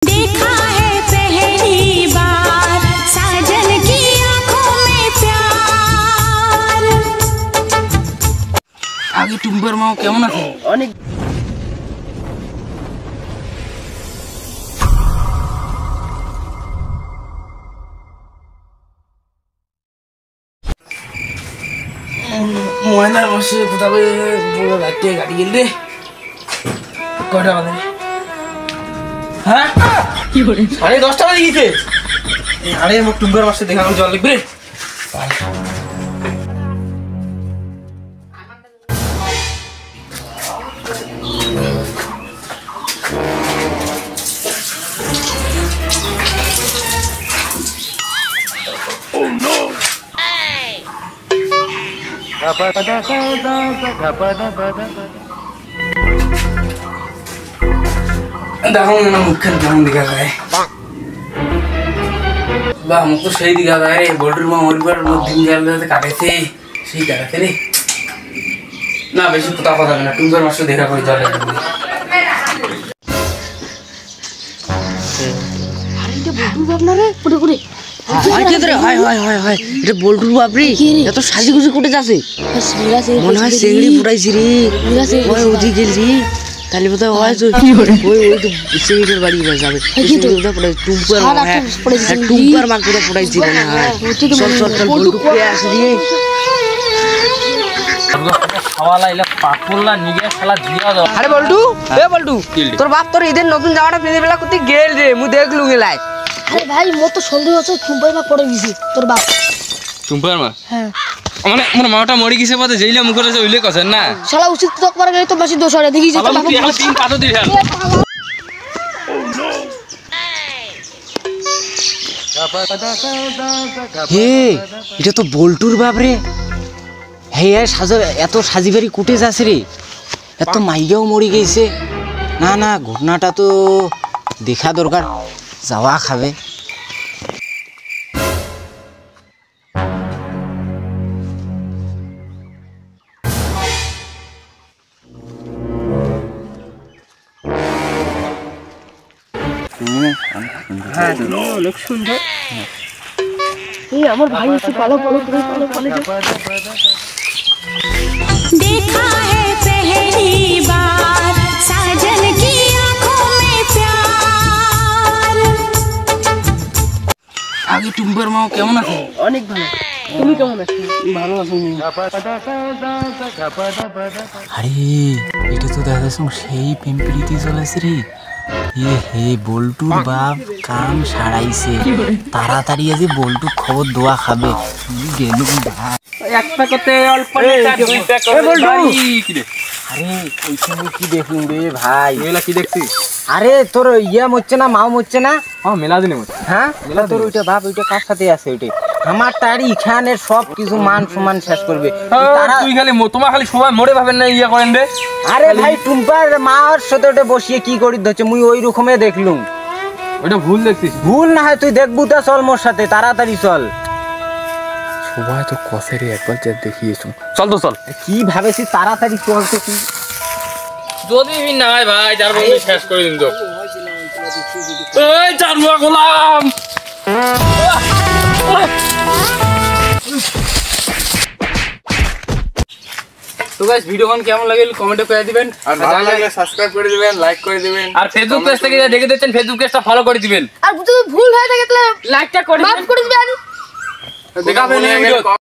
देखा है पहली बार साजन की आंखों में प्यार। आगे टुम्बर माओ केमन আছে? অনেক ময়না বসে কোথাবে পুরো রাতে গাড়ি গেলে কয়টা বাজে? হ্যাঁ কি করে 10:30 বাজে গিয়েছে। আরে মোক টুম্বার বসে দেখা করে জল লাগবে রে। देखो ना मुख्य ध्यान दिखा रहा है वाह मुझको सही दिखा रहा है बॉर्डर में और बार मुझ दिन जाल रहे थे काटे थे सही काटे थे रे ना वैसे पता ना तुम बार मस्त देखा कोई जाले अरे ये बोलटू बाप ना रे पुरे पुरे हाय केदरे हाय हाय हाय हाय এটা বল্টুর বাপ রে এত সাজিগুজি কোটে যাচ্ছে মনে হয় সেগড়ি পুরাইছি রে ওই ওদি গেল রে তাহলে বোধহয় হয় তো ওই তো সেগড়ির বাড়ি যাবে সেগড়ি বোধহয় পুরাই টুম্পার হ্যাঁ টুম্পার মার করে পুরাইছি মনে হয় চল চল চল বল্টু কে আসে রে হাওয়া লাইলা পাকুলা নিগে শালা জিয়া দাও আরে বল্টু এ বল্টু তোর বাপ তোর ঈদের নতুন জামাটা পিঁধে বেলা কোথায় গেল রে মু দেখলু গেলাই अरे भाई मो तो সন্দেহ আছে টুম্পাই মা পড়ে গেছে তোর বাপ টুম্পার মা হ্যাঁ মানে মোর মাটা মরি গেছে পথে যেইলা মুখ করে ওইলে কছেন না শালা উচিত তো করে গেলে তো বেশি দোষ হয় দেখি যে তোর বাপ তিন পাতো দিছ হে এটা তো বল্টুর বাপ রে হে এত সাজিবাড়ি কুটে যাচ্ছে রে এত মাইয়াও মরি গেছে না না ঘটনাটা তো দেখা দরকার যাওয়া খাবে হ্যাঁ লোক সুন্দর এই আমার ভাই এসে পালো পালো পালো देखा है पहली बार साजन की आंखों में प्यार। আগে টুম্বার মাও কেমন আছে? অনেক ভালো তুমি কেমন আছো ভালো আছি আরে এটা তো দেখা যাচ্ছে সেই পিম্পিরিতে চলেছে রে এ হে বল্টুর বাপ কাম সারাইছে তাড়াতাড়ি আজ বল্টু খবর দোয়া খাবে গেলু একটা করতে অল্প দুইটা করে কি রে আরে ওই সময় কি দেখলুম রে ভাই এলা কি দেখছিস? আরে তোর ইয়া মরছে না মাও মরছে না হ্যাঁ মেলা দিনে মত হ্যাঁ তোর ওইটা বাপ ওইটা কার সাথে আছে ওইটা আমার তারি এখানে সব কিছু মান সম্মান শেষ করবে তুই খালি তোমার খালি সবাই মরে ভাবেন না ইয়া করেন রে আরে ভাই টুম্পার মার সাথে ওটা বসিয়ে কি করি ধরছে মুই ওই রকমে দেখলুম ওটা ভুল দেখছিস ভুল না হয় তুই দেখবু তা চল মোর সাথে তাড়াতাড়ি চল সবাই তো কসেরে একবার যা দেখিয়েছো চল তো চল কি ভাবেছি তাড়াতাড়ি চল তো কি যদি না হয় ভাই যার বন্ধু শেষ করে দিন তো এই জানুয়া গোলাম তো गाइस ভিডিওখন কেমন লাগলো কমেন্টে করে দিবেন আর ভালো লাগলে সাবস্ক্রাইব করে দিবেন লাইক করে দিবেন আর ফেসবুক পেজ থেকে দেখে দিচ্ছেন ফেসবুক পেজটা ফলো করে দিবেন আর যদি ভুল হয়ে থাকে তাহলে লাইকটা করে মাফ করে দিবেন দেখাবেন ভিডিও